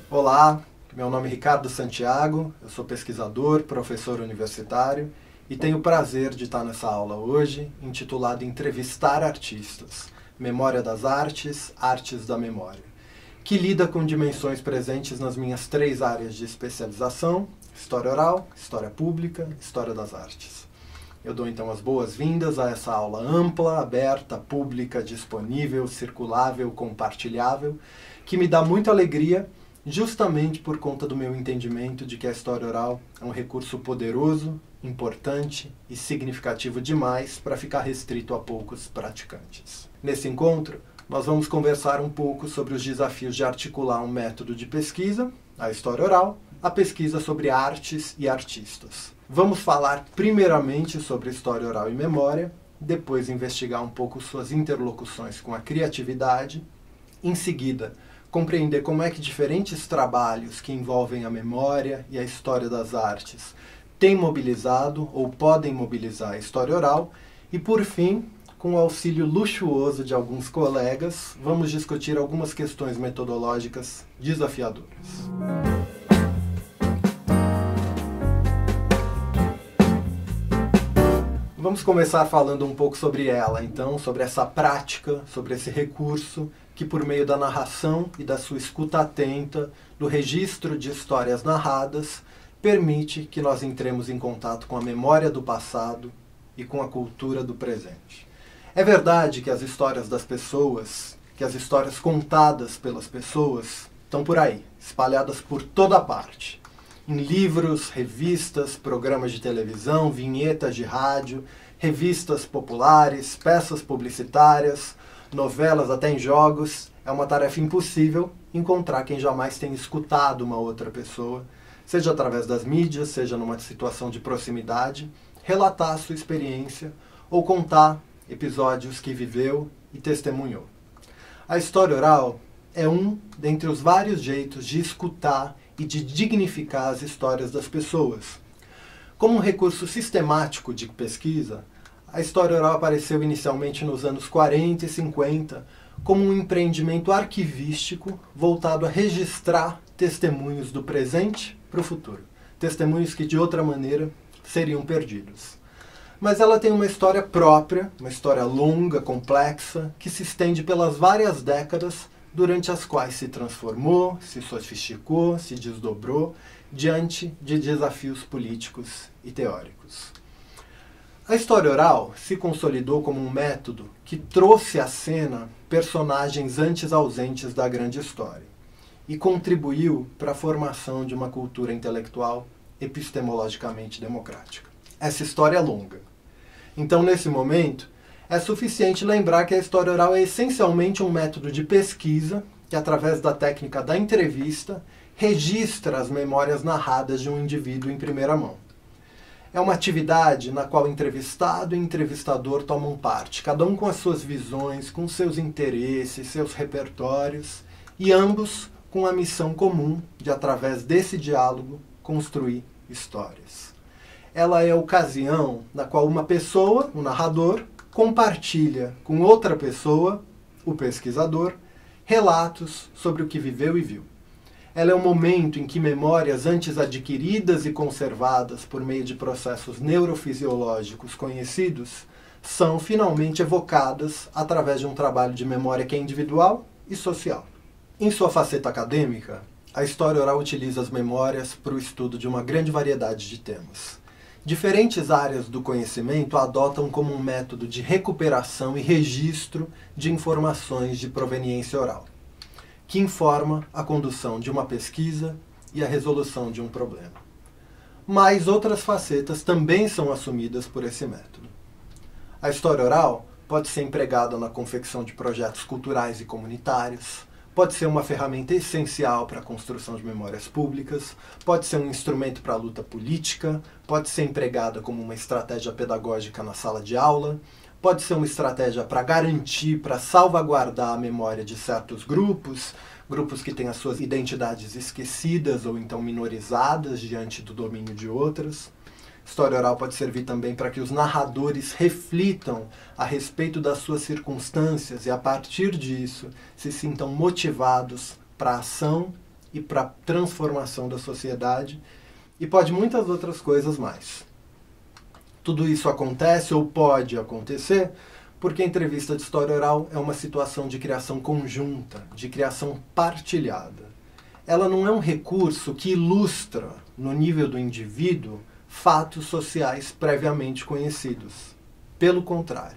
Olá, meu nome é Ricardo Santiago, eu sou pesquisador, professor universitário e tenho o prazer de estar nessa aula hoje, intitulada Entrevistar Artistas, Memória das Artes, Artes da Memória, que lida com dimensões presentes nas minhas 3 áreas de especialização: História Oral, História Pública, História das Artes. Eu dou então as boas-vindas a essa aula ampla, aberta, pública, disponível, circulável, compartilhável, que me dá muita alegria, justamente por conta do meu entendimento de que a história oral é um recurso poderoso, importante e significativo demais para ficar restrito a poucos praticantes. Nesse encontro, nós vamos conversar um pouco sobre os desafios de articular um método de pesquisa, a história oral, a pesquisa sobre artes e artistas. Vamos falar primeiramente sobre história oral e memória, depois investigar um pouco suas interlocuções com a criatividade, em seguida, compreender como é que diferentes trabalhos que envolvem a memória e a história das artes têm mobilizado ou podem mobilizar a história oral e, por fim, com o auxílio luxuoso de alguns colegas, vamos discutir algumas questões metodológicas desafiadoras. Vamos começar falando um pouco sobre ela, então, sobre essa prática, sobre esse recurso que, por meio da narração e da sua escuta atenta, do registro de histórias narradas, permite que nós entremos em contato com a memória do passado e com a cultura do presente. É verdade que as histórias das pessoas, que as histórias contadas pelas pessoas, estão por aí, espalhadas por toda parte. Em livros, revistas, programas de televisão, vinhetas de rádio, revistas populares, peças publicitárias, novelas, até em jogos. É uma tarefa impossível encontrar quem jamais tenha escutado uma outra pessoa, seja através das mídias, seja numa situação de proximidade, relatar a sua experiência ou contar episódios que viveu e testemunhou. A história oral é um dentre os vários jeitos de escutar e de dignificar as histórias das pessoas. Como um recurso sistemático de pesquisa, a história oral apareceu inicialmente nos anos 40 e 50 como um empreendimento arquivístico voltado a registrar testemunhos do presente para o futuro. Testemunhos que, de outra maneira, seriam perdidos. Mas ela tem uma história própria, uma história longa, complexa, que se estende pelas várias décadas durante as quais se transformou, se sofisticou, se desdobrou diante de desafios políticos e teóricos. A história oral se consolidou como um método que trouxe à cena personagens antes ausentes da grande história e contribuiu para a formação de uma cultura intelectual epistemologicamente democrática. Essa história é longa. Então, nesse momento, é suficiente lembrar que a história oral é essencialmente um método de pesquisa que, através da técnica da entrevista, registra as memórias narradas de um indivíduo em primeira mão. É uma atividade na qual entrevistado e entrevistador tomam parte, cada um com as suas visões, com seus interesses, seus repertórios, e ambos com a missão comum de, através desse diálogo, construir histórias. Ela é a ocasião na qual uma pessoa, o narrador, compartilha com outra pessoa, o pesquisador, relatos sobre o que viveu e viu. Ela é o momento em que memórias antes adquiridas e conservadas por meio de processos neurofisiológicos conhecidos são finalmente evocadas através de um trabalho de memória que é individual e social. Em sua faceta acadêmica, a história oral utiliza as memórias para o estudo de uma grande variedade de temas. Diferentes áreas do conhecimento a adotam como um método de recuperação e registro de informações de proveniência oral, que informa a condução de uma pesquisa e a resolução de um problema. Mas outras facetas também são assumidas por esse método. A história oral pode ser empregada na confecção de projetos culturais e comunitários, pode ser uma ferramenta essencial para a construção de memórias públicas, pode ser um instrumento para a luta política, pode ser empregada como uma estratégia pedagógica na sala de aula, pode ser uma estratégia para garantir, para salvaguardar a memória de certos grupos, grupos que têm as suas identidades esquecidas ou então minorizadas diante do domínio de outras. História oral pode servir também para que os narradores reflitam a respeito das suas circunstâncias e, a partir disso, se sintam motivados para a ação e para a transformação da sociedade, e pode muitas outras coisas mais. Tudo isso acontece ou pode acontecer porque a entrevista de história oral é uma situação de criação conjunta, de criação partilhada. Ela não é um recurso que ilustra, no nível do indivíduo, fatos sociais previamente conhecidos. Pelo contrário,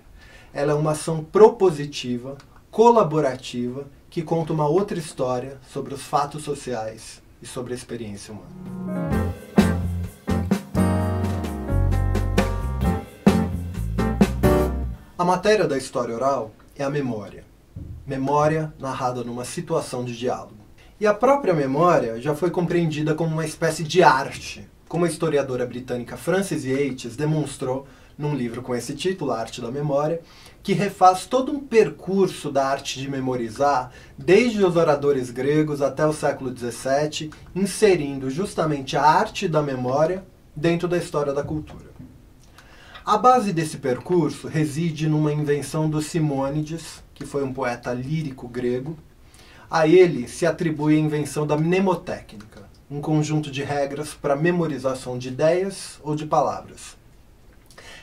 ela é uma ação propositiva, colaborativa, que conta uma outra história sobre os fatos sociais e sobre a experiência humana. A matéria da história oral é a memória. Memória narrada numa situação de diálogo. E a própria memória já foi compreendida como uma espécie de arte, como a historiadora britânica Frances Yates demonstrou num livro com esse título, A Arte da Memória, que refaz todo um percurso da arte de memorizar, desde os oradores gregos até o século XVII, inserindo justamente a arte da memória dentro da história da cultura. A base desse percurso reside numa invenção do Simônides, que foi um poeta lírico grego. A ele se atribui a invenção da mnemotécnica, um conjunto de regras para memorização de ideias ou de palavras.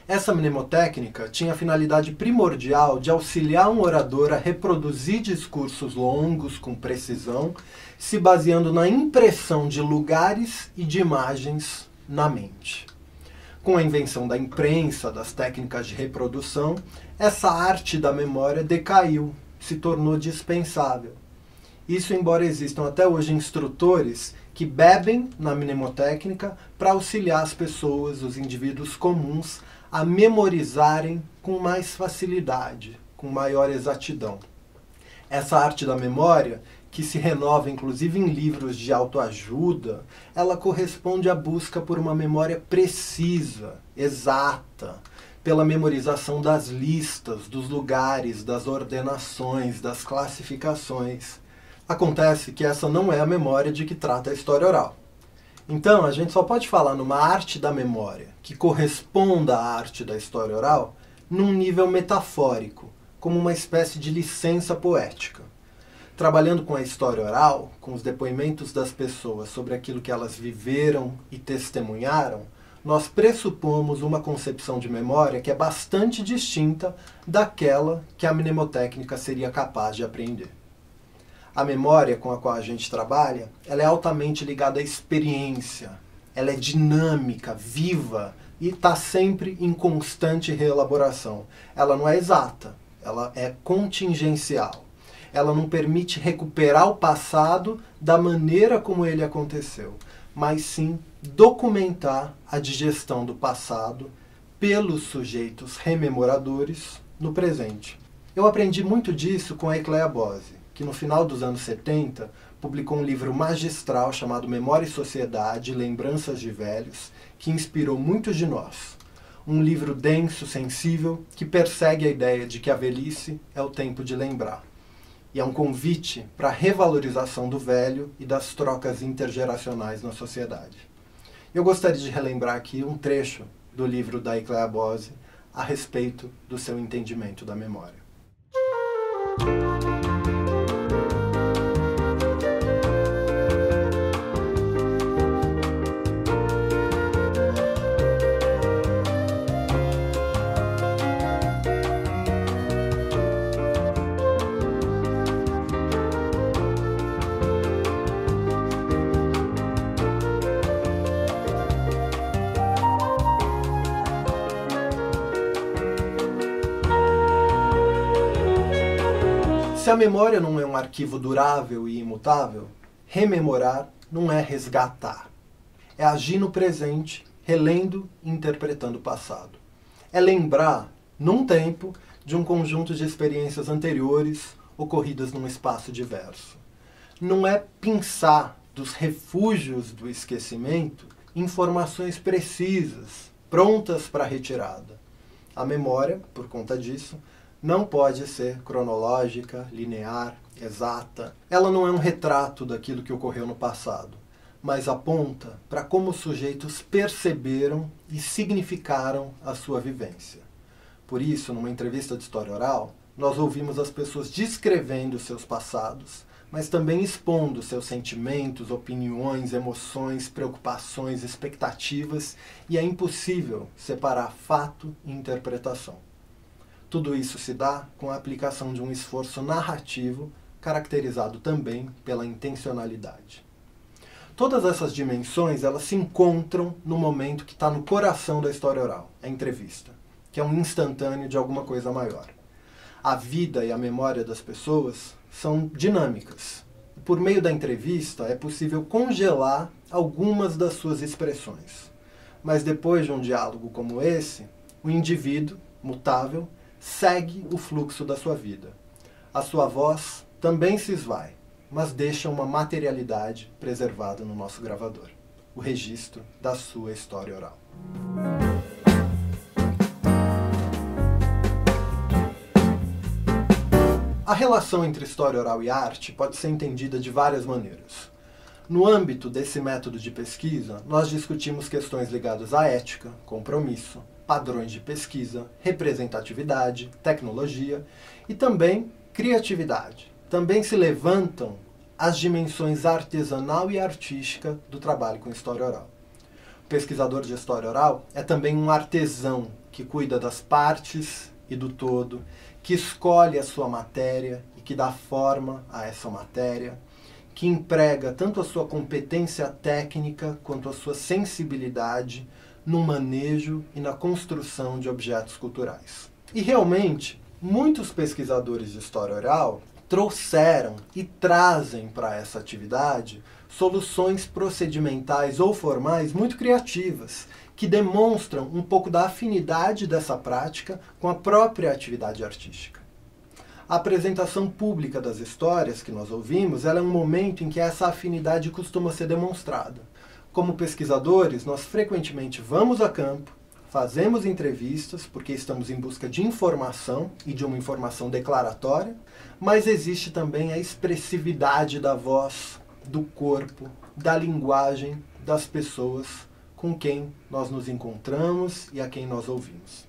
Essa mnemotécnica tinha a finalidade primordial de auxiliar um orador a reproduzir discursos longos com precisão, se baseando na impressão de lugares e de imagens na mente. Com a invenção da imprensa, das técnicas de reprodução, essa arte da memória decaiu, se tornou dispensável. Isso embora existam até hoje instrutores que bebem na mnemotécnica para auxiliar as pessoas, os indivíduos comuns, a memorizarem com mais facilidade, com maior exatidão. Essa arte da memória, que se renova inclusive em livros de autoajuda, ela corresponde à busca por uma memória precisa, exata, pela memorização das listas, dos lugares, das ordenações, das classificações. Acontece que essa não é a memória de que trata a história oral. Então, a gente só pode falar numa arte da memória que corresponda à arte da história oral num nível metafórico, como uma espécie de licença poética. Trabalhando com a história oral, com os depoimentos das pessoas sobre aquilo que elas viveram e testemunharam, nós pressupomos uma concepção de memória que é bastante distinta daquela que a mnemotécnica seria capaz de apreender. A memória com a qual a gente trabalha, ela é altamente ligada à experiência, ela é dinâmica, viva e está sempre em constante reelaboração. Ela não é exata, ela é contingencial. Ela não permite recuperar o passado da maneira como ele aconteceu, mas sim documentar a digestão do passado pelos sujeitos rememoradores no presente. Eu aprendi muito disso com a Ecléa Bose, que no final dos anos 70 publicou um livro magistral chamado Memória e Sociedade, Lembranças de Velhos, que inspirou muitos de nós. Um livro denso, sensível, que persegue a ideia de que a velhice é o tempo de lembrar. E é um convite para a revalorização do velho e das trocas intergeracionais na sociedade. Eu gostaria de relembrar aqui um trecho do livro da Ecléa Bose a respeito do seu entendimento da memória. Se a memória não é um arquivo durável e imutável, rememorar não é resgatar. É agir no presente, relendo e interpretando o passado. É lembrar, num tempo, de um conjunto de experiências anteriores ocorridas num espaço diverso. Não é pensar dos refúgios do esquecimento informações precisas, prontas para retirada. A memória, por conta disso, não pode ser cronológica, linear, exata. Ela não é um retrato daquilo que ocorreu no passado, mas aponta para como os sujeitos perceberam e significaram a sua vivência. Por isso, numa entrevista de história oral, nós ouvimos as pessoas descrevendo seus passados, mas também expondo seus sentimentos, opiniões, emoções, preocupações, expectativas, e é impossível separar fato e interpretação. Tudo isso se dá com a aplicação de um esforço narrativo, caracterizado também pela intencionalidade. Todas essas dimensões, elas se encontram no momento que está no coração da história oral, a entrevista, que é um instantâneo de alguma coisa maior. A vida e a memória das pessoas são dinâmicas. Por meio da entrevista, é possível congelar algumas das suas expressões. Mas depois de um diálogo como esse, o indivíduo, mutável, segue o fluxo da sua vida. A sua voz também se esvai, mas deixa uma materialidade preservada no nosso gravador, o registro da sua história oral. A relação entre história oral e arte pode ser entendida de várias maneiras. No âmbito desse método de pesquisa, nós discutimos questões ligadas à ética, compromisso, padrões de pesquisa, representatividade, tecnologia e também criatividade. Também se levantam as dimensões artesanal e artística do trabalho com história oral. O pesquisador de história oral é também um artesão que cuida das partes e do todo, que escolhe a sua matéria e que dá forma a essa matéria, que emprega tanto a sua competência técnica quanto a sua sensibilidade no manejo e na construção de objetos culturais. E realmente, muitos pesquisadores de história oral trouxeram e trazem para essa atividade soluções procedimentais ou formais muito criativas, que demonstram um pouco da afinidade dessa prática com a própria atividade artística. A apresentação pública das histórias que nós ouvimos, ela é um momento em que essa afinidade costuma ser demonstrada. Como pesquisadores, nós frequentemente vamos a campo, fazemos entrevistas, porque estamos em busca de informação e de uma informação declaratória, mas existe também a expressividade da voz, do corpo, da linguagem das pessoas com quem nós nos encontramos e a quem nós ouvimos.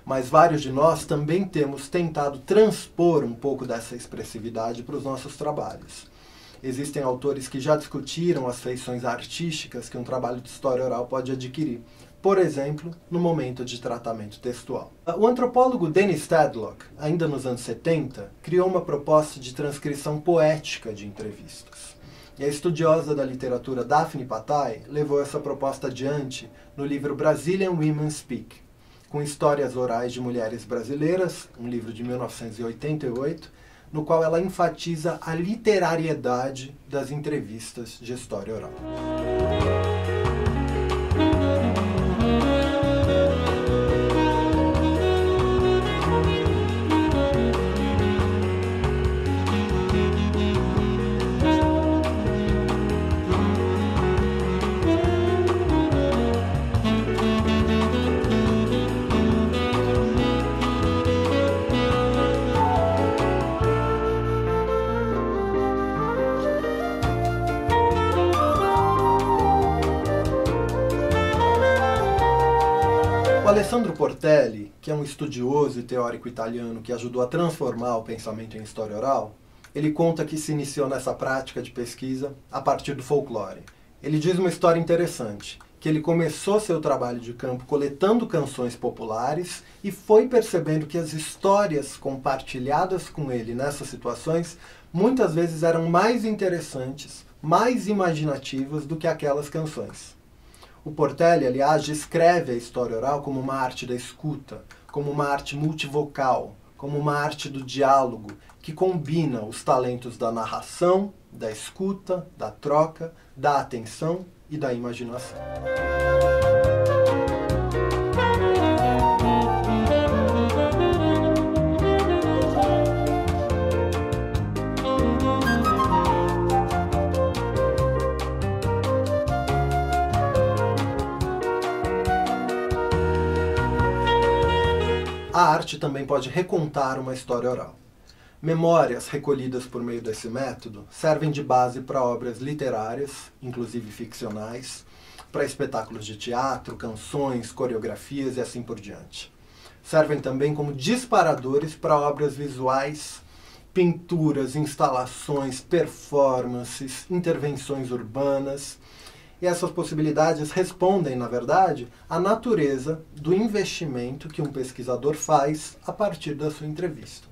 Mas vários de nós também temos tentado transpor um pouco dessa expressividade para os nossos trabalhos. Existem autores que já discutiram as feições artísticas que um trabalho de história oral pode adquirir, por exemplo, no momento de tratamento textual. O antropólogo Dennis Stedlock, ainda nos anos 70, criou uma proposta de transcrição poética de entrevistas. E a estudiosa da literatura Daphne Patai levou essa proposta adiante no livro Brazilian Women Speak, com histórias orais de mulheres brasileiras, um livro de 1988, no qual ela enfatiza a literariedade das entrevistas de história oral. O Alessandro Portelli, que é um estudioso e teórico italiano que ajudou a transformar o pensamento em história oral, ele conta que se iniciou nessa prática de pesquisa a partir do folclore. Ele diz uma história interessante, que ele começou seu trabalho de campo coletando canções populares e foi percebendo que as histórias compartilhadas com ele nessas situações muitas vezes eram mais interessantes, mais imaginativas do que aquelas canções. O Portelli, aliás, descreve a história oral como uma arte da escuta, como uma arte multivocal, como uma arte do diálogo, que combina os talentos da narração, da escuta, da troca, da atenção e da imaginação. A arte também pode recontar uma história oral. Memórias recolhidas por meio desse método servem de base para obras literárias, inclusive ficcionais, para espetáculos de teatro, canções, coreografias e assim por diante. Servem também como disparadores para obras visuais, pinturas, instalações, performances, intervenções urbanas. E essas possibilidades respondem, na verdade, à natureza do investimento que um pesquisador faz a partir da sua entrevista.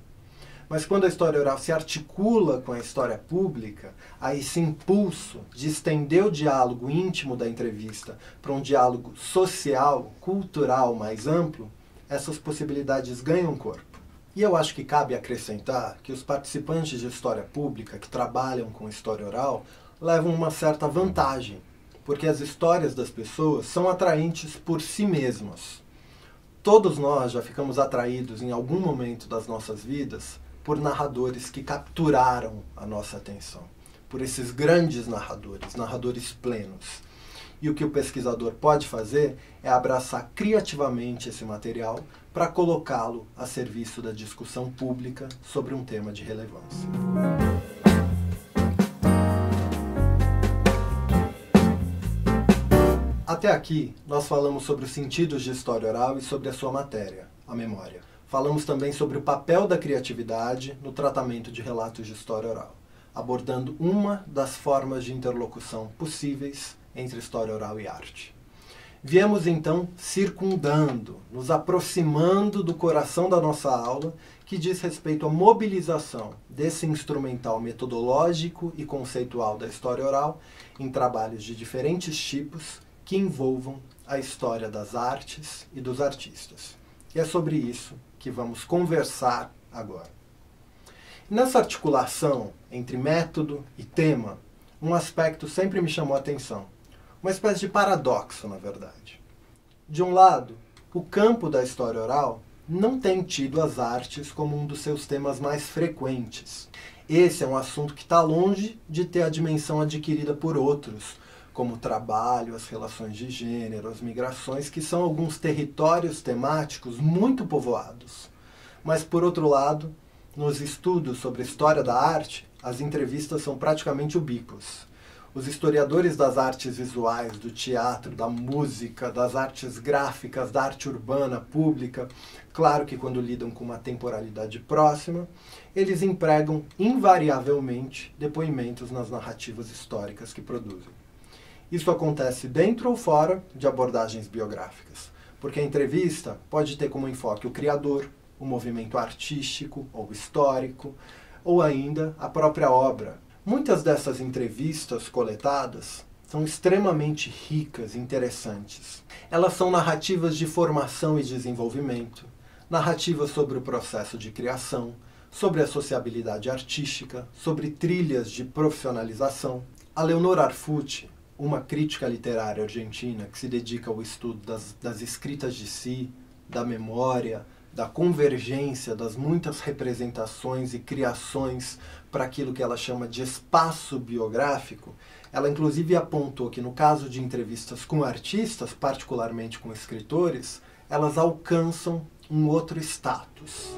Mas quando a história oral se articula com a história pública, há esse impulso de estender o diálogo íntimo da entrevista para um diálogo social, cultural mais amplo, essas possibilidades ganham corpo. E eu acho que cabe acrescentar que os participantes de história pública que trabalham com história oral levam uma certa vantagem, porque as histórias das pessoas são atraentes por si mesmas. Todos nós já ficamos atraídos em algum momento das nossas vidas por narradores que capturaram a nossa atenção, por esses grandes narradores, narradores plenos. E o que o pesquisador pode fazer é abraçar criativamente esse material para colocá-lo a serviço da discussão pública sobre um tema de relevância. Até aqui, nós falamos sobre os sentidos de história oral e sobre a sua matéria, a memória. Falamos também sobre o papel da criatividade no tratamento de relatos de história oral, abordando uma das formas de interlocução possíveis entre história oral e arte. Viemos então circundando, nos aproximando do coração da nossa aula, que diz respeito à mobilização desse instrumental metodológico e conceitual da história oral em trabalhos de diferentes tipos que envolvam a história das artes e dos artistas. E é sobre isso que vamos conversar agora. Nessa articulação entre método e tema, um aspecto sempre me chamou a atenção. Uma espécie de paradoxo, na verdade. De um lado, o campo da história oral não tem tido as artes como um dos seus temas mais frequentes. Esse é um assunto que está longe de ter a dimensão adquirida por outros, como o trabalho, as relações de gênero, as migrações, que são alguns territórios temáticos muito povoados. Mas, por outro lado, nos estudos sobre a história da arte, as entrevistas são praticamente ubíquas. Os historiadores das artes visuais, do teatro, da música, das artes gráficas, da arte urbana, pública, claro que quando lidam com uma temporalidade próxima, eles empregam invariavelmente depoimentos nas narrativas históricas que produzem. Isso acontece dentro ou fora de abordagens biográficas, porque a entrevista pode ter como enfoque o criador, o movimento artístico ou histórico, ou ainda a própria obra. Muitas dessas entrevistas coletadas são extremamente ricas e interessantes. Elas são narrativas de formação e desenvolvimento, narrativas sobre o processo de criação, sobre a sociabilidade artística, sobre trilhas de profissionalização. A Leonor Arfuti, uma crítica literária argentina que se dedica ao estudo das escritas de si, da memória, da convergência das muitas representações e criações para aquilo que ela chama de espaço biográfico, ela inclusive apontou que no caso de entrevistas com artistas, particularmente com escritores, elas alcançam um outro status.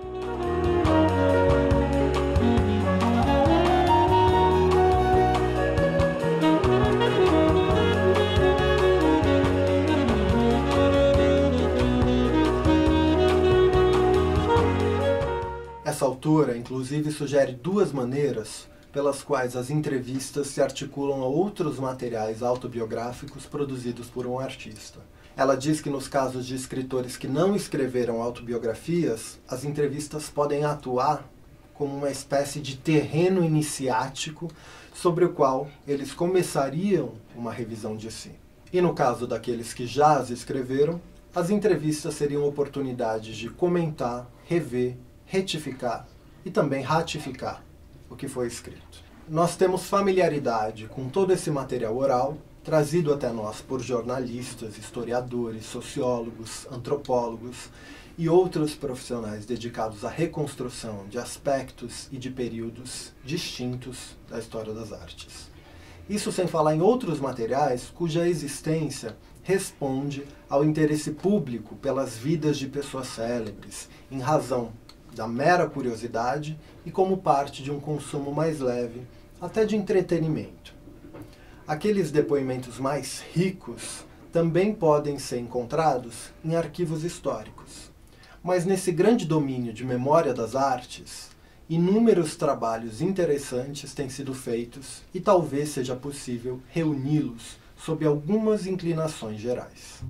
Essa autora, inclusive, sugere duas maneiras pelas quais as entrevistas se articulam a outros materiais autobiográficos produzidos por um artista. Ela diz que nos casos de escritores que não escreveram autobiografias, as entrevistas podem atuar como uma espécie de terreno iniciático sobre o qual eles começariam uma revisão de si. E no caso daqueles que já as escreveram, as entrevistas seriam oportunidades de comentar, rever, retificar e também ratificar o que foi escrito. Nós temos familiaridade com todo esse material oral, trazido até nós por jornalistas, historiadores, sociólogos, antropólogos e outros profissionais dedicados à reconstrução de aspectos e de períodos distintos da história das artes. Isso sem falar em outros materiais cuja existência responde ao interesse público pelas vidas de pessoas célebres, em razão da mera curiosidade e como parte de um consumo mais leve, até de entretenimento. Aqueles depoimentos mais ricos também podem ser encontrados em arquivos históricos. Mas nesse grande domínio de memória das artes, inúmeros trabalhos interessantes têm sido feitos e talvez seja possível reuni-los sob algumas inclinações gerais.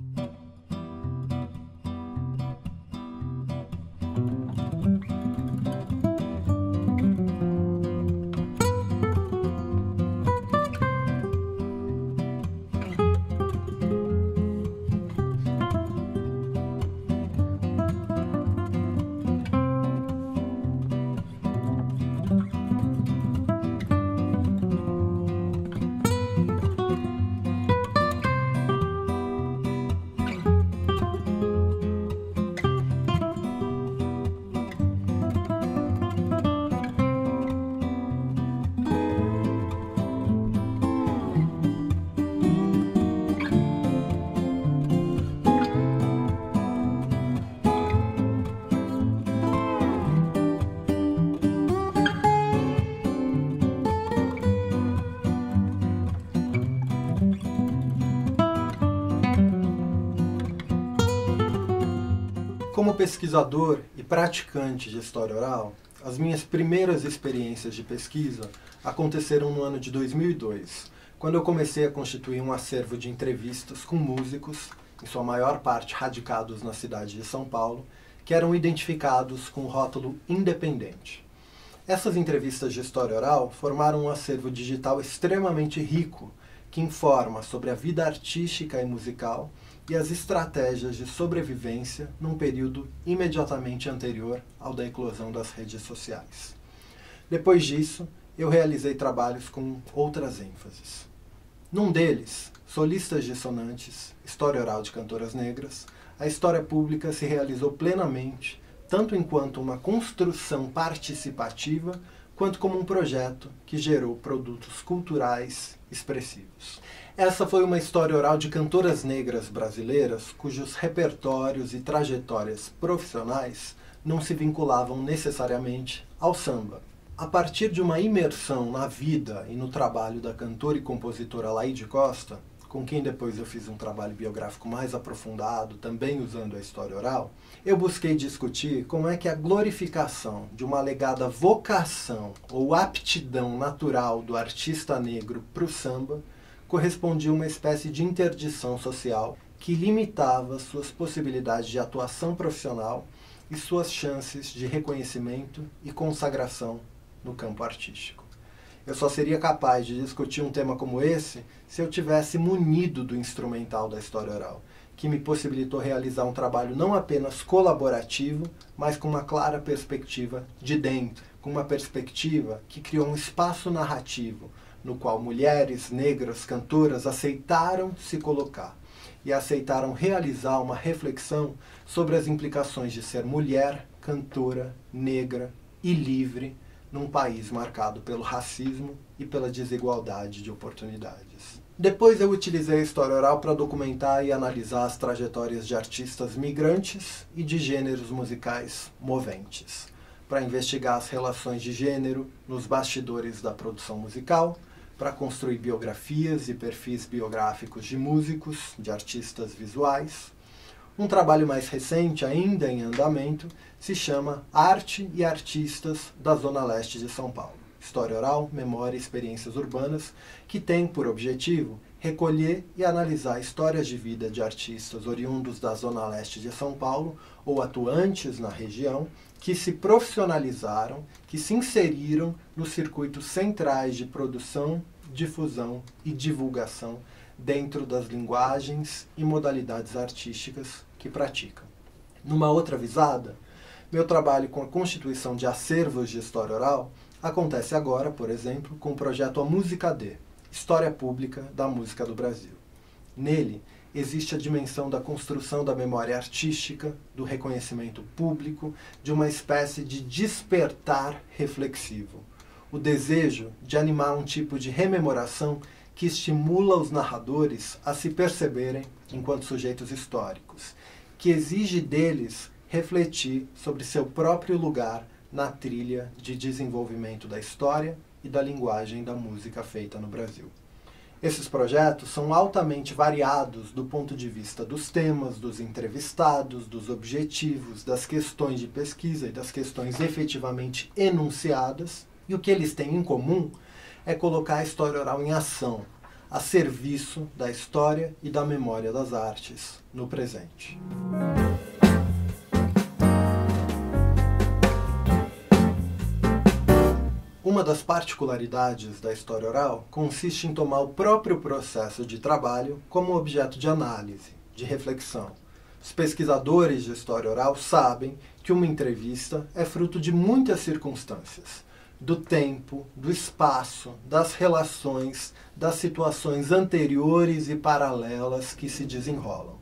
Como pesquisador e praticante de história oral, as minhas primeiras experiências de pesquisa aconteceram no ano de 2002, quando eu comecei a constituir um acervo de entrevistas com músicos, em sua maior parte radicados na cidade de São Paulo, que eram identificados com o rótulo independente. Essas entrevistas de história oral formaram um acervo digital extremamente rico, que informa sobre a vida artística e musical e as estratégias de sobrevivência num período imediatamente anterior ao da eclosão das redes sociais. Depois disso, eu realizei trabalhos com outras ênfases. Num deles, Solistas Dissonantes, História Oral de Cantoras Negras, a história pública se realizou plenamente, tanto enquanto uma construção participativa, quanto como um projeto que gerou produtos culturais expressivos. Essa foi uma história oral de cantoras negras brasileiras cujos repertórios e trajetórias profissionais não se vinculavam necessariamente ao samba. A partir de uma imersão na vida e no trabalho da cantora e compositora Laíde Costa, com quem depois eu fiz um trabalho biográfico mais aprofundado, também usando a história oral, eu busquei discutir como é que a glorificação de uma alegada vocação ou aptidão natural do artista negro para o samba correspondia a uma espécie de interdição social que limitava suas possibilidades de atuação profissional e suas chances de reconhecimento e consagração no campo artístico. Eu só seria capaz de discutir um tema como esse se eu tivesse munido do instrumental da história oral, que me possibilitou realizar um trabalho não apenas colaborativo, mas com uma clara perspectiva de dentro, com uma perspectiva que criou um espaço narrativo no qual mulheres negras cantoras aceitaram se colocar e aceitaram realizar uma reflexão sobre as implicações de ser mulher, cantora, negra e livre num país marcado pelo racismo e pela desigualdade de oportunidades. Depois eu utilizei a história oral para documentar e analisar as trajetórias de artistas migrantes e de gêneros musicais moventes, para investigar as relações de gênero nos bastidores da produção musical, para construir biografias e perfis biográficos de músicos, de artistas visuais. Um trabalho mais recente, ainda em andamento, se chama Arte e Artistas da Zona Leste de São Paulo. História oral, memória e experiências urbanas, que tem por objetivo recolher e analisar histórias de vida de artistas oriundos da Zona Leste de São Paulo ou atuantes na região, que se profissionalizaram, que se inseriram nos circuitos centrais de produção, difusão e divulgação dentro das linguagens e modalidades artísticas que praticam. Numa outra visada, meu trabalho com a constituição de acervos de história oral acontece agora, por exemplo, com o projeto A Música D, História Pública da Música do Brasil. Nele, existe a dimensão da construção da memória artística, do reconhecimento público, de uma espécie de despertar reflexivo. O desejo de animar um tipo de rememoração que estimula os narradores a se perceberem enquanto sujeitos históricos, que exige deles refletir sobre seu próprio lugar na trilha de desenvolvimento da história e da linguagem da música feita no Brasil. Esses projetos são altamente variados do ponto de vista dos temas, dos entrevistados, dos objetivos, das questões de pesquisa e das questões efetivamente enunciadas, e o que eles têm em comum é colocar a história oral em ação, a serviço da história e da memória das artes no presente. Uma das particularidades da história oral consiste em tomar o próprio processo de trabalho como objeto de análise, de reflexão. Os pesquisadores de história oral sabem que uma entrevista é fruto de muitas circunstâncias, do tempo, do espaço, das relações, das situações anteriores e paralelas que se desenrolam.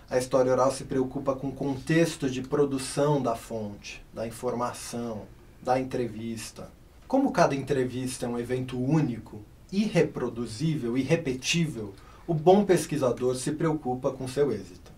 A história oral se preocupa com o contexto de produção da fonte, da informação, da entrevista. Como cada entrevista é um evento único, irreproduzível, irrepetível, o bom pesquisador se preocupa com seu êxito.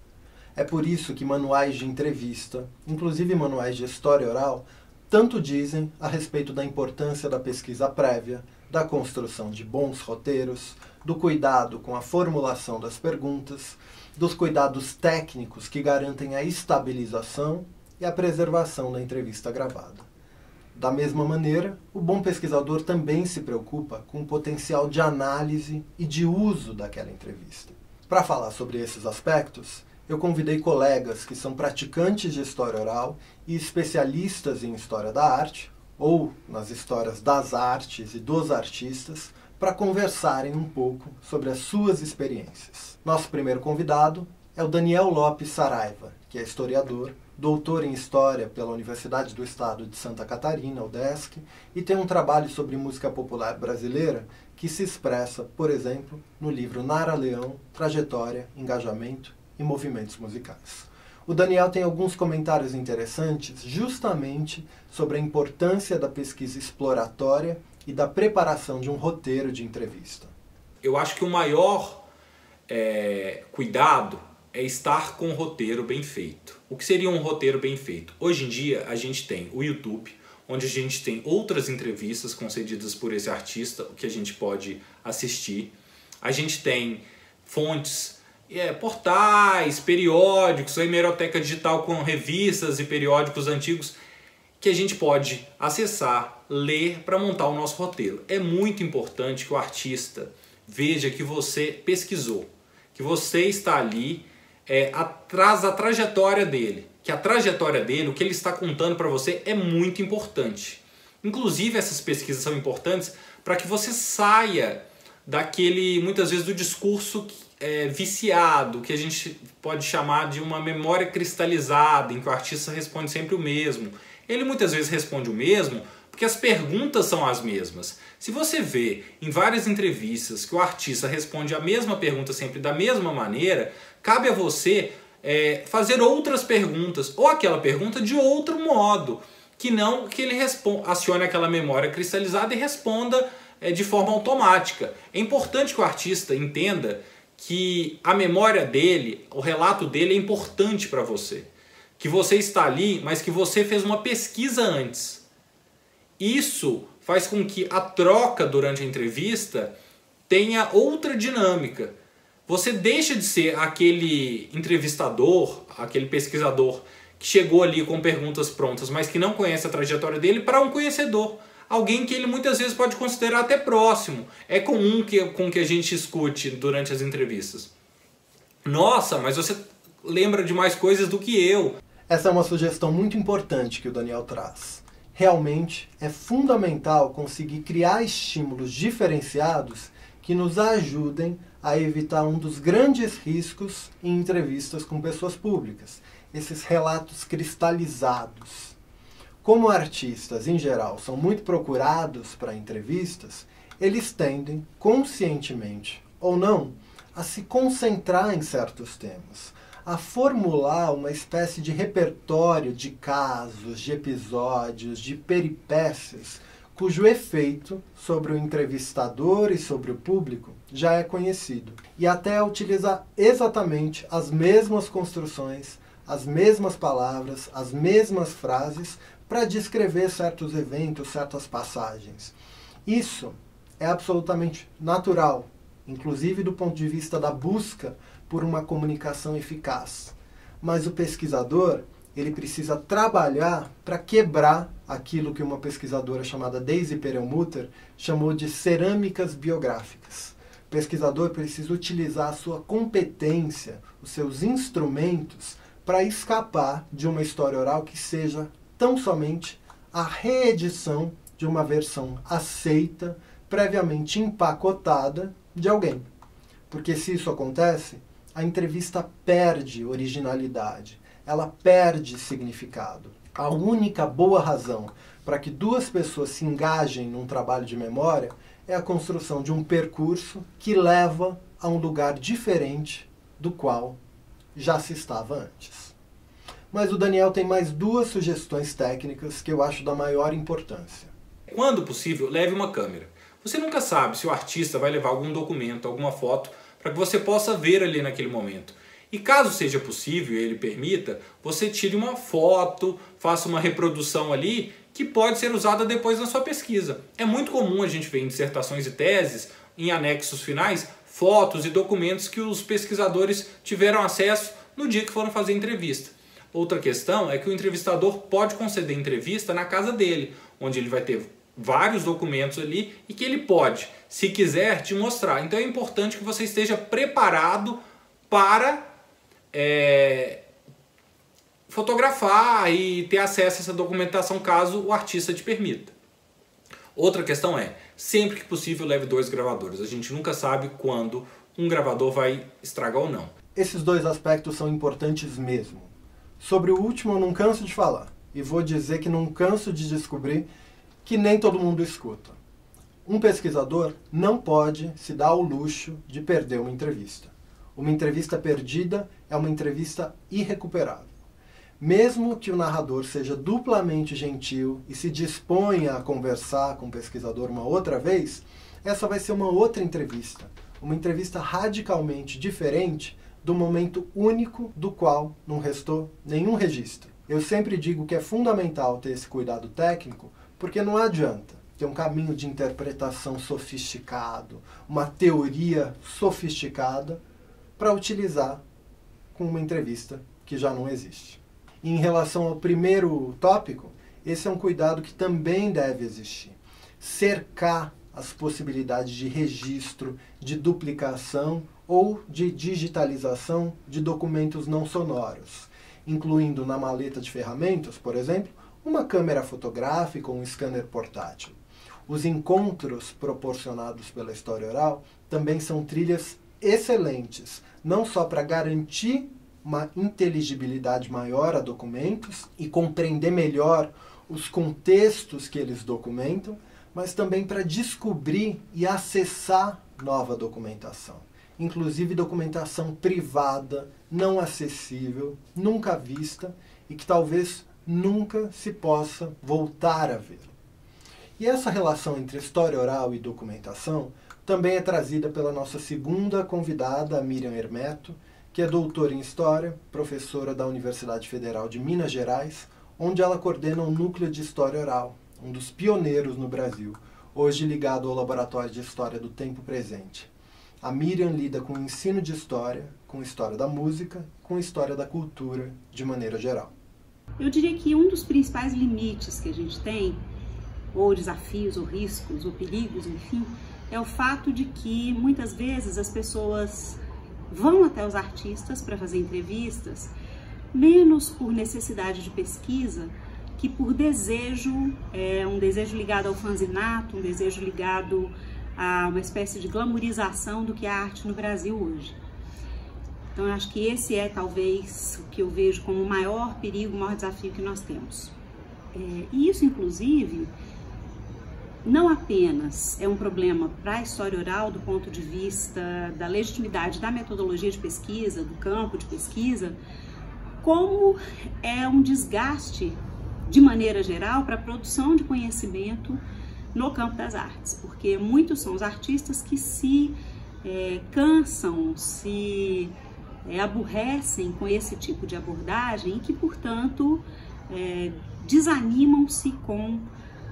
É por isso que manuais de entrevista, inclusive manuais de história oral, tanto dizem a respeito da importância da pesquisa prévia, da construção de bons roteiros, do cuidado com a formulação das perguntas, dos cuidados técnicos que garantem a estabilização e a preservação da entrevista gravada. Da mesma maneira, o bom pesquisador também se preocupa com o potencial de análise e de uso daquela entrevista. Para falar sobre esses aspectos, eu convidei colegas que são praticantes de história oral e especialistas em história da arte, ou nas histórias das artes e dos artistas, para conversarem um pouco sobre as suas experiências. Nosso primeiro convidado é o Daniel Lopes Saraiva, que é historiador, doutor em História pela Universidade do Estado de Santa Catarina, UDESC, e tem um trabalho sobre música popular brasileira que se expressa, por exemplo, no livro Nara Leão, Trajetória, Engajamento e Movimentos Musicais. O Daniel tem alguns comentários interessantes justamente sobre a importância da pesquisa exploratória e da preparação de um roteiro de entrevista. Eu acho que o maior cuidado é estar com um roteiro bem feito. O que seria um roteiro bem feito? Hoje em dia a gente tem o YouTube, onde a gente tem outras entrevistas concedidas por esse artista, o que a gente pode assistir. A gente tem fontes, portais, periódicos, a hemeroteca digital com revistas e periódicos antigos que a gente pode acessar, ler para montar o nosso roteiro. É muito importante que o artista veja que você pesquisou, que você está ali atrás da trajetória dele, que a trajetória dele, o que ele está contando para você é muito importante. Inclusive essas pesquisas são importantes para que você saia daquele, muitas vezes, do discurso viciado, que a gente pode chamar de uma memória cristalizada, em que o artista responde sempre o mesmo. Ele muitas vezes responde o mesmo porque as perguntas são as mesmas. Se você vê em várias entrevistas que o artista responde a mesma pergunta sempre da mesma maneira, cabe a você fazer outras perguntas, ou aquela pergunta de outro modo, que não que ele acione aquela memória cristalizada e responda de forma automática. É importante que o artista entenda que a memória dele, o relato dele é importante para você. Que você está ali, mas que você fez uma pesquisa antes. Isso faz com que a troca durante a entrevista tenha outra dinâmica. Você deixa de ser aquele entrevistador, aquele pesquisador que chegou ali com perguntas prontas, mas que não conhece a trajetória dele, para um conhecedor. Alguém que ele muitas vezes pode considerar até próximo. É comum com que a gente escute durante as entrevistas. Nossa, mas você lembra de mais coisas do que eu. Essa é uma sugestão muito importante que o Daniel traz. Realmente é fundamental conseguir criar estímulos diferenciados que nos ajudem a evitar um dos grandes riscos em entrevistas com pessoas públicas, esses relatos cristalizados. Como artistas, em geral, são muito procurados para entrevistas, eles tendem, conscientemente ou não, a se concentrar em certos temas, a formular uma espécie de repertório de casos, de episódios, de peripécias, cujo efeito sobre o entrevistador e sobre o público já é conhecido, e até utilizar exatamente as mesmas construções as mesmas palavras, as mesmas frases para descrever certos eventos, certas passagens. Isso é absolutamente natural, inclusive do ponto de vista da busca por uma comunicação eficaz. Mas o pesquisador, ele precisa trabalhar para quebrar aquilo que uma pesquisadora chamada Daisy Perelmutter chamou de cerâmicas biográficas. O pesquisador precisa utilizar a sua competência, os seus instrumentos, para escapar de uma história oral que seja tão somente a reedição de uma versão aceita, previamente empacotada, de alguém. Porque se isso acontece, a entrevista perde originalidade, ela perde significado. A única boa razão para que duas pessoas se engajem num trabalho de memória é a construção de um percurso que leva a um lugar diferente do qual já se estava antes. Mas o Daniel tem mais duas sugestões técnicas que eu acho da maior importância. Quando possível, leve uma câmera. Você nunca sabe se o artista vai levar algum documento, alguma foto, para que você possa ver ali naquele momento. E caso seja possível e ele permita, você tire uma foto, faça uma reprodução ali, que pode ser usada depois na sua pesquisa. É muito comum a gente ver em dissertações e teses, em anexos finais, fotos e documentos que os pesquisadores tiveram acesso no dia que foram fazer a entrevista. Outra questão é que o entrevistador pode conceder entrevista na casa dele, onde ele vai ter vários documentos ali e que ele pode, se quiser, te mostrar. Então é importante que você esteja preparado para fotografar e ter acesso a essa documentação caso o artista te permita. Outra questão é, sempre que possível, leve 2 gravadores. A gente nunca sabe quando um gravador vai estragar ou não. Esses 2 aspectos são importantes mesmo. Sobre o último eu não canso de falar. E vou dizer que não canso de descobrir que nem todo mundo escuta. Um pesquisador não pode se dar ao luxo de perder uma entrevista. Uma entrevista perdida é uma entrevista irrecuperável. Mesmo que o narrador seja duplamente gentil e se disponha a conversar com o pesquisador uma outra vez, essa vai ser uma outra entrevista. Uma entrevista radicalmente diferente do momento único do qual não restou nenhum registro. Eu sempre digo que é fundamental ter esse cuidado técnico, porque não adianta ter um caminho de interpretação sofisticado, uma teoria sofisticada, para utilizar com uma entrevista que já não existe. E em relação ao primeiro tópico, esse é um cuidado que também deve existir. Cercar as possibilidades de registro, de duplicação ou de digitalização de documentos não sonoros, incluindo na maleta de ferramentas, por exemplo, uma câmera fotográfica ou um scanner portátil. Os encontros proporcionados pela história oral também são trilhas excelentes, não só para garantir uma inteligibilidade maior a documentos e compreender melhor os contextos que eles documentam, mas também para descobrir e acessar nova documentação, inclusive documentação privada, não acessível, nunca vista e que talvez nunca se possa voltar a ver. E essa relação entre história oral e documentação também é trazida pela nossa segunda convidada, a Miriam Hermeto, que é doutora em História, professora da Universidade Federal de Minas Gerais, onde ela coordena um núcleo de História Oral, um dos pioneiros no Brasil, hoje ligado ao Laboratório de História do Tempo Presente. A Miriam lida com o ensino de História, com História da Música, com História da Cultura, de maneira geral. Eu diria que um dos principais limites que a gente tem, ou desafios, ou riscos, ou perigos, enfim, é o fato de que muitas vezes as pessoas vão até os artistas para fazer entrevistas, menos por necessidade de pesquisa que por desejo, um desejo ligado ao fanzinato, um desejo ligado a uma espécie de glamourização do que é a arte no Brasil hoje. Então eu acho que esse é talvez o que eu vejo como o maior perigo, o maior desafio que nós temos. E isso, inclusive, não apenas é um problema para a história oral do ponto de vista da legitimidade da metodologia de pesquisa, do campo de pesquisa, como é um desgaste, de maneira geral, para a produção de conhecimento no campo das artes, porque muitos são os artistas que se cansam, se aborrecem com esse tipo de abordagem e que, portanto, desanimam-se com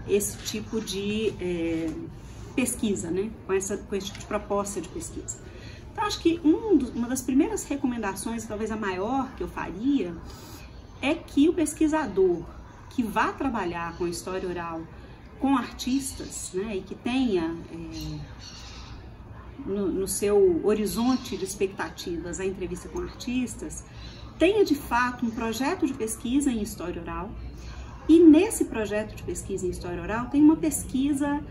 esse tipo de pesquisa, né? com esse tipo de proposta de pesquisa. Então, acho que uma das primeiras recomendações, talvez a maior que eu faria, é que o pesquisador que vá trabalhar com história oral com artistas, né, e que tenha no seu horizonte de expectativas a entrevista com artistas, tenha de fato um projeto de pesquisa em história oral, e nesse projeto de pesquisa em história oral tem uma pesquisa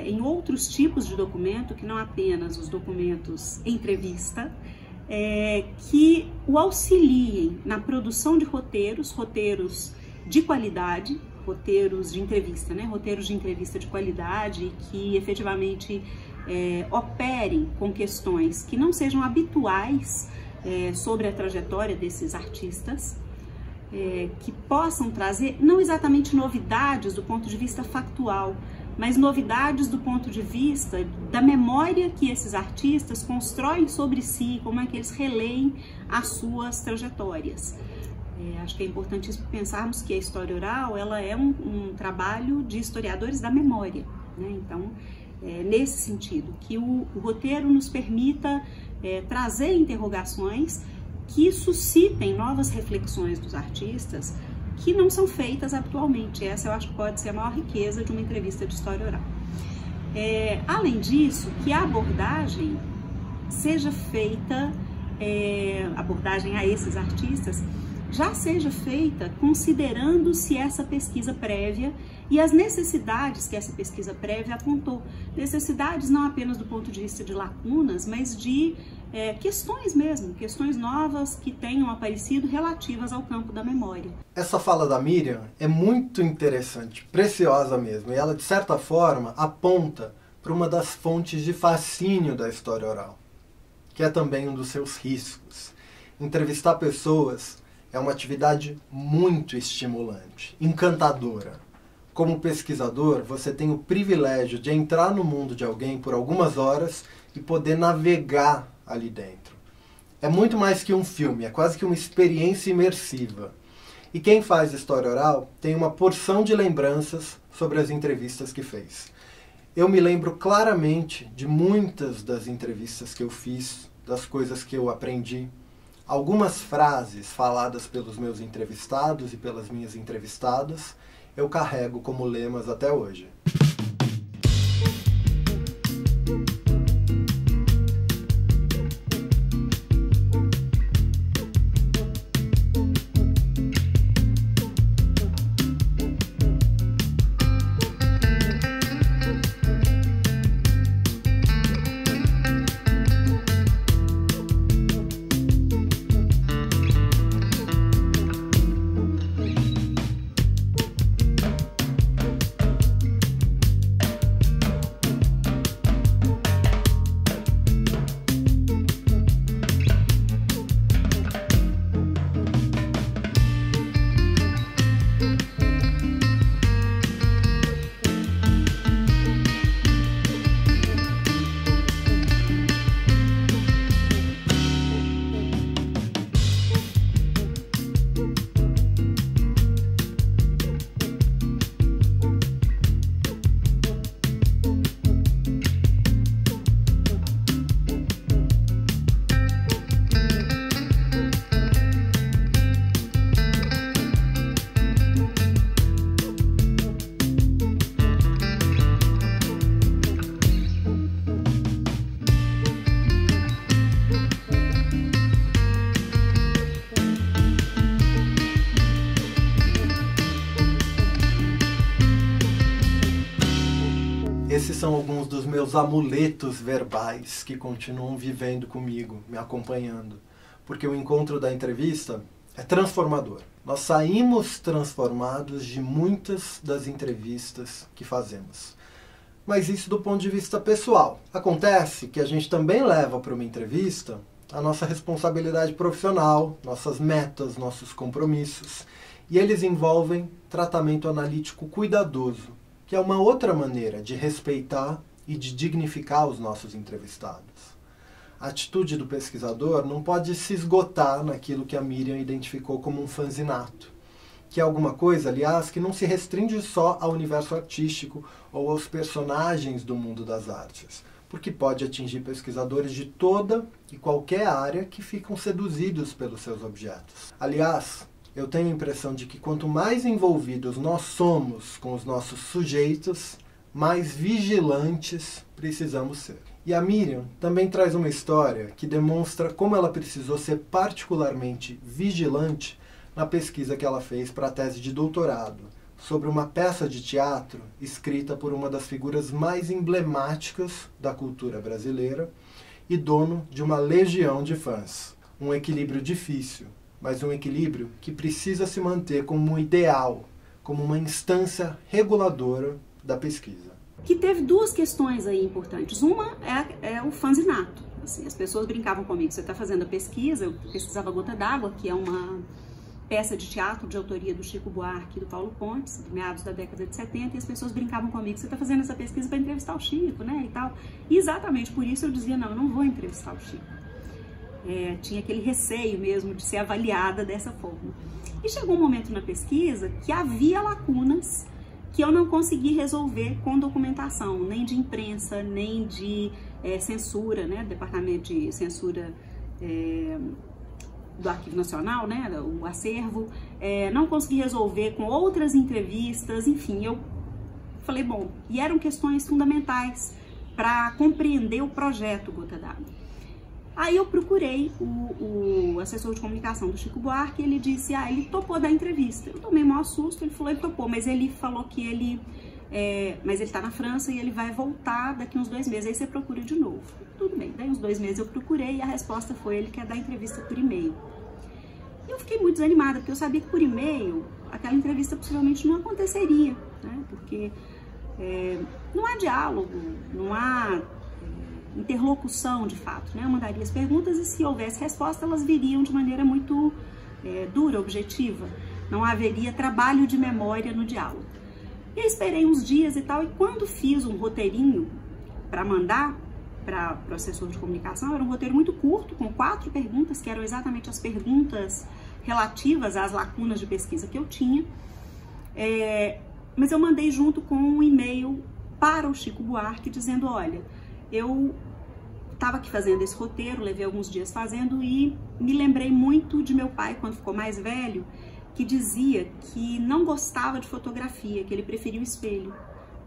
em outros tipos de documento, que não apenas os documentos entrevista, que o auxiliem na produção de roteiros de qualidade, roteiros de entrevista, né? Roteiros de entrevista de qualidade que efetivamente operem com questões que não sejam habituais sobre a trajetória desses artistas, que possam trazer não exatamente novidades do ponto de vista factual, mas novidades do ponto de vista da memória que esses artistas constroem sobre si, como é que eles releem as suas trajetórias. Acho que é importante pensarmos que a história oral ela é um trabalho de historiadores da memória, né? Então, nesse sentido, que o roteiro nos permita trazer interrogações que suscitem novas reflexões dos artistas que não são feitas habitualmente. Essa eu acho que pode ser a maior riqueza de uma entrevista de história oral. Além disso, que a abordagem seja feita, abordagem a esses artistas, já seja feita considerando-se essa pesquisa prévia e as necessidades que essa pesquisa prévia apontou. Necessidades não apenas do ponto de vista de lacunas, mas de questões mesmo, questões novas que tenham aparecido relativas ao campo da memória. Essa fala da Miriam é muito interessante, preciosa mesmo, e ela, de certa forma, aponta para uma das fontes de fascínio da história oral, que é também um dos seus riscos. Entrevistar pessoas é uma atividade muito estimulante, encantadora. Como pesquisador, você tem o privilégio de entrar no mundo de alguém por algumas horas e poder navegar ali dentro. É muito mais que um filme, é quase que uma experiência imersiva. E quem faz história oral tem uma porção de lembranças sobre as entrevistas que fez. Eu me lembro claramente de muitas das entrevistas que eu fiz, das coisas que eu aprendi. Algumas frases faladas pelos meus entrevistados e pelas minhas entrevistadas eu carrego como lemas até hoje. Esses são alguns dos meus amuletos verbais que continuam vivendo comigo, me acompanhando. Porque o encontro da entrevista é transformador. Nós saímos transformados de muitas das entrevistas que fazemos. Mas isso do ponto de vista pessoal. Acontece que a gente também leva para uma entrevista a nossa responsabilidade profissional, nossas metas, nossos compromissos. E eles envolvem tratamento analítico cuidadoso, que é uma outra maneira de respeitar e de dignificar os nossos entrevistados. A atitude do pesquisador não pode se esgotar naquilo que a Miriam identificou como um fanzinato, que é alguma coisa, aliás, que não se restringe só ao universo artístico ou aos personagens do mundo das artes, porque pode atingir pesquisadores de toda e qualquer área que ficam seduzidos pelos seus objetos. Aliás, eu tenho a impressão de que quanto mais envolvidos nós somos com os nossos sujeitos, mais vigilantes precisamos ser. E a Miriam também traz uma história que demonstra como ela precisou ser particularmente vigilante na pesquisa que ela fez para a tese de doutorado, sobre uma peça de teatro escrita por uma das figuras mais emblemáticas da cultura brasileira e dono de uma legião de fãs. Um equilíbrio difícil, mas um equilíbrio que precisa se manter como um ideal, como uma instância reguladora da pesquisa. Que teve duas questões aí importantes. Uma é o fanzinato. Assim, as pessoas brincavam comigo, você está fazendo a pesquisa, eu pesquisava Gota d'Água, que é uma peça de teatro de autoria do Chico Buarque e do Paulo Pontes, meados da década de 70, e as pessoas brincavam comigo, você está fazendo essa pesquisa para entrevistar o Chico, né, e tal. E exatamente por isso eu dizia, não, eu não vou entrevistar o Chico. Tinha aquele receio mesmo de ser avaliada dessa forma. E chegou um momento na pesquisa que havia lacunas que eu não consegui resolver com documentação, nem de imprensa, nem de censura, né, departamento de censura do Arquivo Nacional, né, o acervo, não consegui resolver com outras entrevistas, enfim, eu falei, bom, e eram questões fundamentais para compreender o projeto Gota d'Água. Aí eu procurei o assessor de comunicação do Chico Buarque e ele disse, ele topou dar entrevista. Eu tomei o maior susto, ele falou, ele topou, mas ele falou que ele está na França e ele vai voltar daqui uns 2 meses, aí você procura de novo. Tudo bem, daí uns 2 meses eu procurei e a resposta foi, ele quer dar entrevista por e-mail. E eu fiquei muito desanimada, porque eu sabia que por e-mail aquela entrevista possivelmente não aconteceria, né? Porque não há diálogo, não há interlocução de fato, né? Eu mandaria as perguntas e se houvesse resposta, elas viriam de maneira muito dura, objetiva. Não haveria trabalho de memória no diálogo. E eu esperei uns dias e tal, e quando fiz um roteirinho para mandar para o assessor de comunicação, era um roteiro muito curto, com 4 perguntas, que eram exatamente as perguntas relativas às lacunas de pesquisa que eu tinha, mas eu mandei junto com um e-mail para o Chico Buarque, dizendo, olha, eu estava aqui fazendo esse roteiro, levei alguns dias fazendo e me lembrei muito de meu pai quando ficou mais velho, que dizia que não gostava de fotografia, que ele preferia o espelho,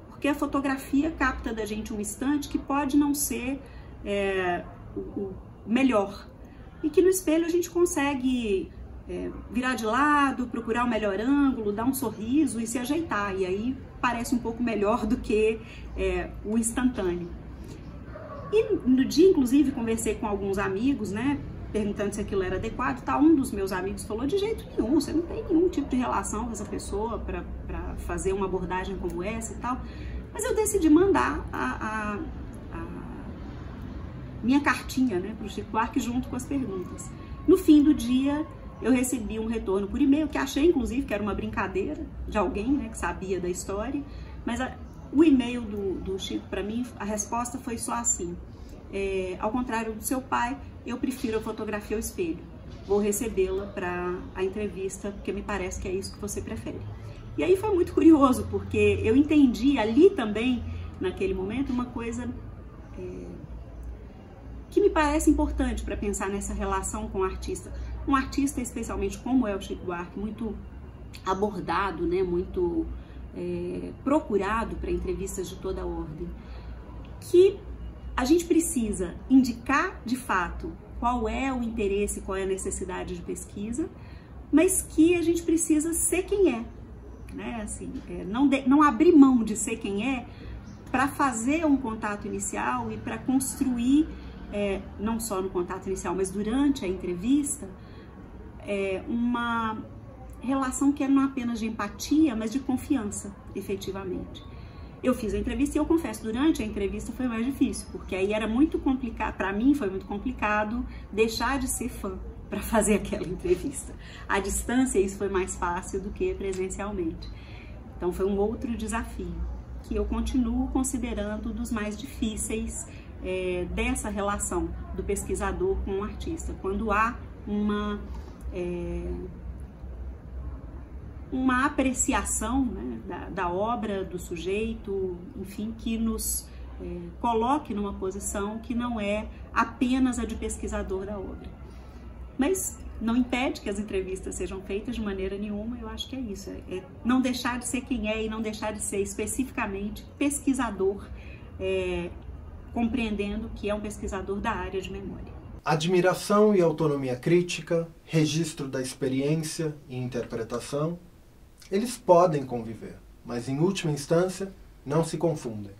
porque a fotografia capta da gente um instante que pode não ser o melhor, e que no espelho a gente consegue virar de lado, procurar o melhor ângulo, dar um sorriso e se ajeitar, e aí parece um pouco melhor do que o instantâneo. E no dia, inclusive, conversei com alguns amigos, né, perguntando se aquilo era adequado e tal. Um dos meus amigos falou, de jeito nenhum, você não tem nenhum tipo de relação com essa pessoa para fazer uma abordagem como essa e tal. Mas eu decidi mandar a minha cartinha, né, para o Chico Buarque junto com as perguntas. No fim do dia, eu recebi um retorno por e-mail, que achei, inclusive, que era uma brincadeira de alguém, né, que sabia da história, mas o e-mail do Chico, para mim, a resposta foi só assim, ao contrário do seu pai, eu prefiro a fotografia ao espelho, vou recebê-la para a entrevista, porque me parece que é isso que você prefere. E aí foi muito curioso, porque eu entendi ali também, naquele momento, uma coisa que me parece importante para pensar nessa relação com o artista. Um artista, especialmente como é o Chico Buarque, muito abordado, né, muito procurado para entrevistas de toda a ordem, que a gente precisa indicar de fato qual é o interesse, qual é a necessidade de pesquisa, mas que a gente precisa ser quem é, né? Assim, não abrir mão de ser quem é para fazer um contato inicial e para construir, não só no contato inicial, mas durante a entrevista, uma relação que é não apenas de empatia, mas de confiança, efetivamente. Eu fiz a entrevista e eu confesso, durante a entrevista foi mais difícil, porque aí era muito complicado, para mim foi muito complicado deixar de ser fã para fazer aquela entrevista. À distância isso foi mais fácil do que presencialmente. Então foi um outro desafio, que eu continuo considerando dos mais difíceis dessa relação do pesquisador com o artista, quando há uma apreciação, né, da obra, do sujeito, enfim, que nos coloque numa posição que não é apenas a de pesquisador da obra. Mas não impede que as entrevistas sejam feitas de maneira nenhuma. Eu acho que é isso, é não deixar de ser quem é e não deixar de ser especificamente pesquisador, compreendendo que é um pesquisador da área de memória. Admiração e autonomia crítica, registro da experiência e interpretação, eles podem conviver, mas em última instância não se confundem.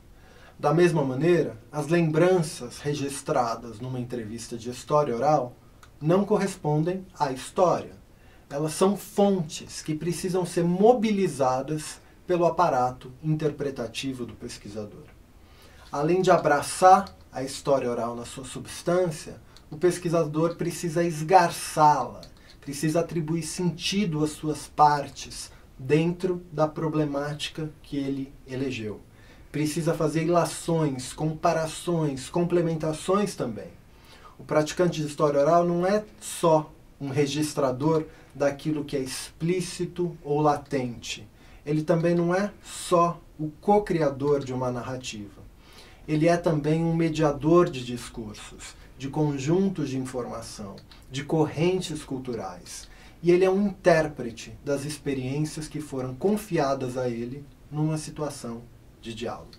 Da mesma maneira, as lembranças registradas numa entrevista de história oral não correspondem à história. Elas são fontes que precisam ser mobilizadas pelo aparato interpretativo do pesquisador. Além de abraçar a história oral na sua substância, o pesquisador precisa esgarçá-la, precisa atribuir sentido às suas partes dentro da problemática que ele elegeu. Precisa fazer ilações, comparações, complementações também. O praticante de história oral não é só um registrador daquilo que é explícito ou latente. Ele também não é só o co-criador de uma narrativa. Ele é também um mediador de discursos, de conjuntos de informação, de correntes culturais. E ele é um intérprete das experiências que foram confiadas a ele numa situação de diálogo.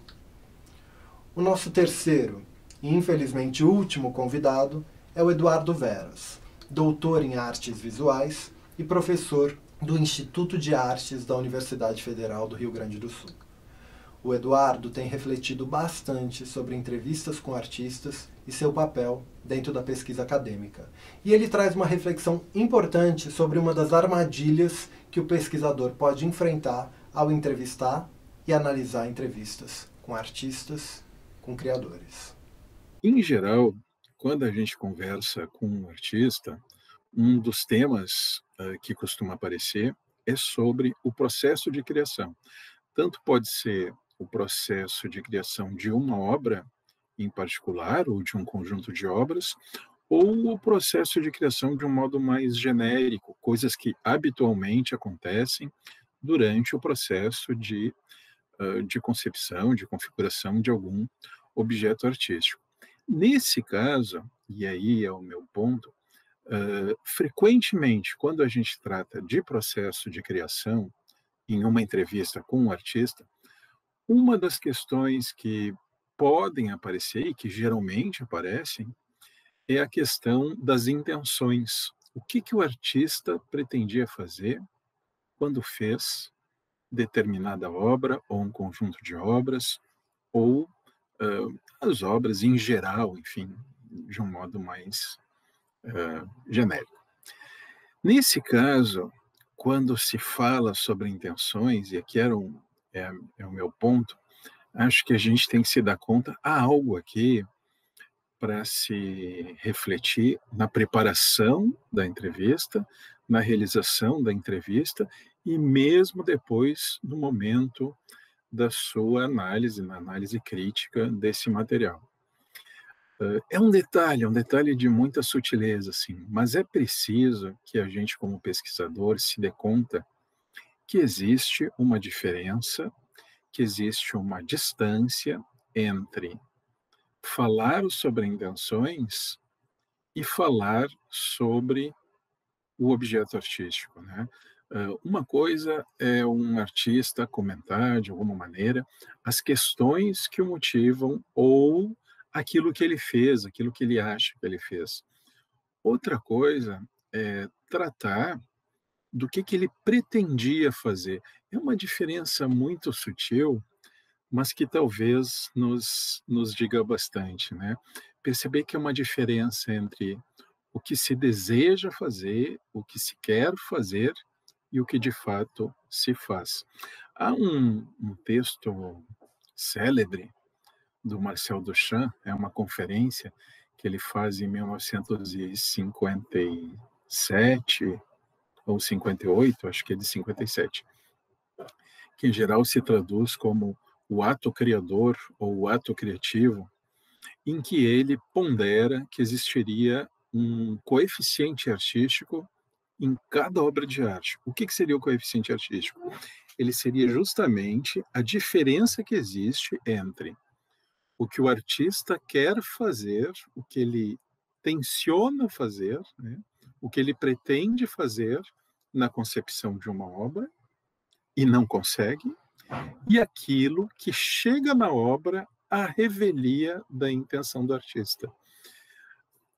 O nosso terceiro e infelizmente último convidado é o Eduardo Veras, doutor em artes visuais e professor do Instituto de Artes da Universidade Federal do Rio Grande do Sul. O Eduardo tem refletido bastante sobre entrevistas com artistas e seu papel dentro da pesquisa acadêmica. E ele traz uma reflexão importante sobre uma das armadilhas que o pesquisador pode enfrentar ao entrevistar e analisar entrevistas com artistas, com criadores. Em geral, quando a gente conversa com um artista, um dos temas que costuma aparecer é sobre o processo de criação. Tanto pode ser o processo de criação de uma obra em particular, ou de um conjunto de obras, ou o processo de criação de um modo mais genérico, coisas que habitualmente acontecem durante o processo de concepção, de configuração de algum objeto artístico. Nesse caso, e aí é o meu ponto, frequentemente, quando a gente trata de processo de criação em uma entrevista com um artista, uma das questões que podem aparecer e que geralmente aparecem é a questão das intenções. O que o artista pretendia fazer quando fez determinada obra ou um conjunto de obras ou as obras em geral, enfim, de um modo mais genérico. Nesse caso, quando se fala sobre intenções, e aqui é o meu ponto, acho que a gente tem que se dar conta, há algo aqui para se refletir na preparação da entrevista, na realização da entrevista e mesmo depois no momento da sua análise, na análise crítica desse material. É um detalhe de muita sutileza, assim, mas é preciso que a gente, como pesquisador, se dê conta que existe uma diferença, que existe uma distância entre falar sobre intenções e falar sobre o objeto artístico, né? Uma coisa é um artista comentar, de alguma maneira, as questões que o motivam ou aquilo que ele fez, aquilo que ele acha que ele fez. Outra coisa é tratar do que ele pretendia fazer. É uma diferença muito sutil, mas que talvez nos diga bastante, né? Perceber que é uma diferença entre o que se deseja fazer, o que se quer fazer e o que de fato se faz. Há um texto célebre do Marcel Duchamp, é uma conferência que ele faz em 1957 ou 58, acho que é de 57, que em geral se traduz como o ato criador ou o ato criativo, em que ele pondera que existiria um coeficiente artístico em cada obra de arte. O que seria o coeficiente artístico? Ele seria justamente a diferença que existe entre o que o artista quer fazer, o que ele tenciona fazer, né? O que ele pretende fazer na concepção de uma obra e não consegue, e aquilo que chega na obra à revelia da intenção do artista.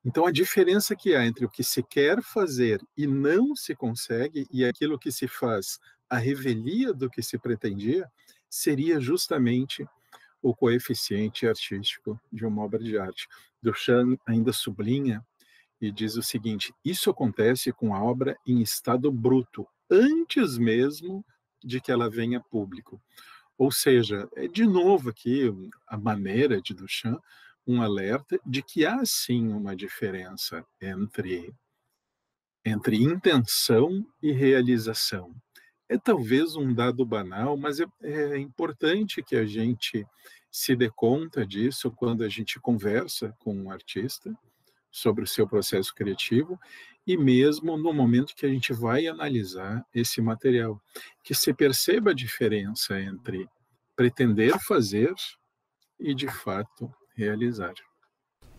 Então, a diferença que há entre o que se quer fazer e não se consegue, e aquilo que se faz à revelia do que se pretendia, seria justamente o coeficiente artístico de uma obra de arte. Duchamp ainda sublinha e diz o seguinte: isso acontece com a obra em estado bruto, antes mesmo de que ela venha a público. Ou seja, é de novo aqui a maneira de Duchamp, um alerta de que há sim uma diferença entre intenção e realização. É talvez um dado banal, mas é importante que a gente se dê conta disso quando a gente conversa com um artista sobre o seu processo criativo e mesmo no momento que a gente vai analisar esse material, que se perceba a diferença entre pretender fazer e, de fato, realizar.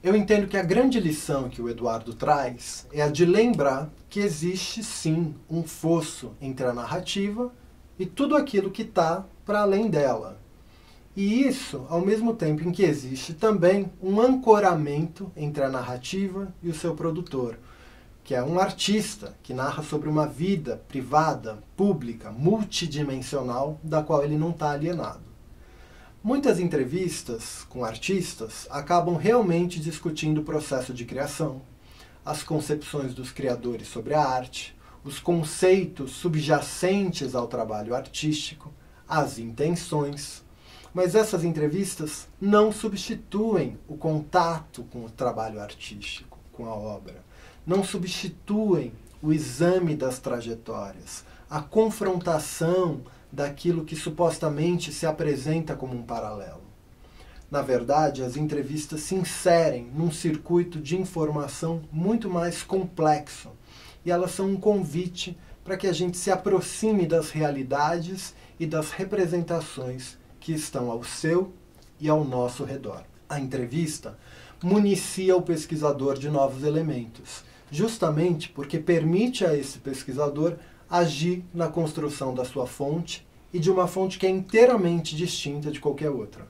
Eu entendo que a grande lição que o Eduardo traz é a de lembrar que existe sim um fosso entre a narrativa e tudo aquilo que está para além dela. E isso ao mesmo tempo em que existe também um ancoramento entre a narrativa e o seu produtor, que é um artista que narra sobre uma vida privada, pública, multidimensional, da qual ele não está alienado. Muitas entrevistas com artistas acabam realmente discutindo o processo de criação, as concepções dos criadores sobre a arte, os conceitos subjacentes ao trabalho artístico, as intenções. Mas essas entrevistas não substituem o contato com o trabalho artístico, com a obra. Não substituem o exame das trajetórias, a confrontação daquilo que supostamente se apresenta como um paralelo. Na verdade, as entrevistas se inserem num circuito de informação muito mais complexo e elas são um convite para que a gente se aproxime das realidades e das representações que estão ao seu e ao nosso redor. A entrevista municia o pesquisador de novos elementos, justamente porque permite a esse pesquisador agir na construção da sua fonte e de uma fonte que é inteiramente distinta de qualquer outra.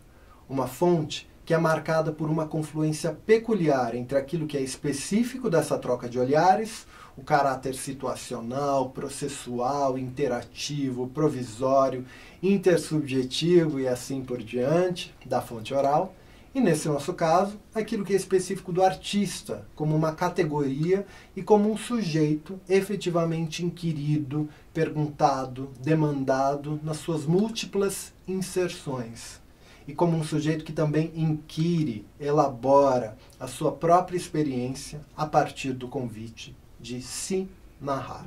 Uma fonte que é marcada por uma confluência peculiar entre aquilo que é específico dessa troca de olhares, o caráter situacional, processual, interativo, provisório, intersubjetivo e assim por diante, da fonte oral, e nesse nosso caso, aquilo que é específico do artista, como uma categoria e como um sujeito efetivamente inquirido, perguntado, demandado nas suas múltiplas inserções. E como um sujeito que também inquire, elabora a sua própria experiência a partir do convite de se narrar.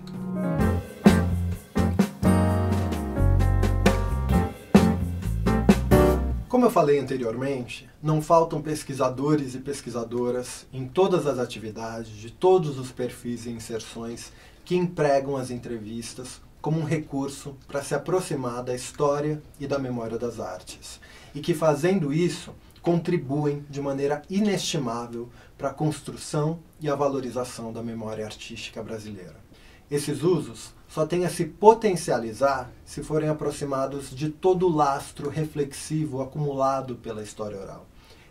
Como eu falei anteriormente, não faltam pesquisadores e pesquisadoras em todas as atividades, de todos os perfis e inserções, que empregam as entrevistas como um recurso para se aproximar da história e da memória das artes. E que, fazendo isso, contribuem de maneira inestimável para a construção e a valorização da memória artística brasileira. Esses usos só têm a se potencializar se forem aproximados de todo o lastro reflexivo acumulado pela história oral.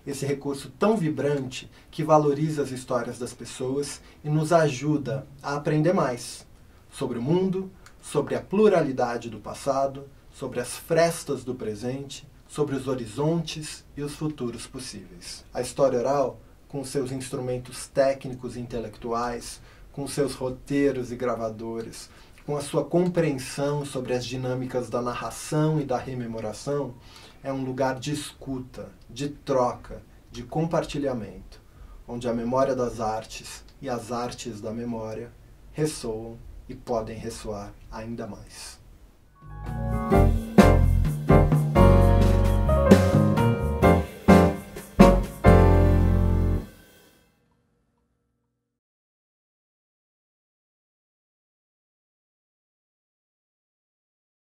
Esse recurso tão vibrante que valoriza as histórias das pessoas e nos ajuda a aprender mais sobre o mundo, sobre a pluralidade do passado, sobre as frestas do presente, sobre os horizontes e os futuros possíveis. A história oral, com seus instrumentos técnicos e intelectuais, com seus roteiros e gravadores, com a sua compreensão sobre as dinâmicas da narração e da rememoração, é um lugar de escuta, de troca, de compartilhamento, onde a memória das artes e as artes da memória ressoam e podem ressoar ainda mais.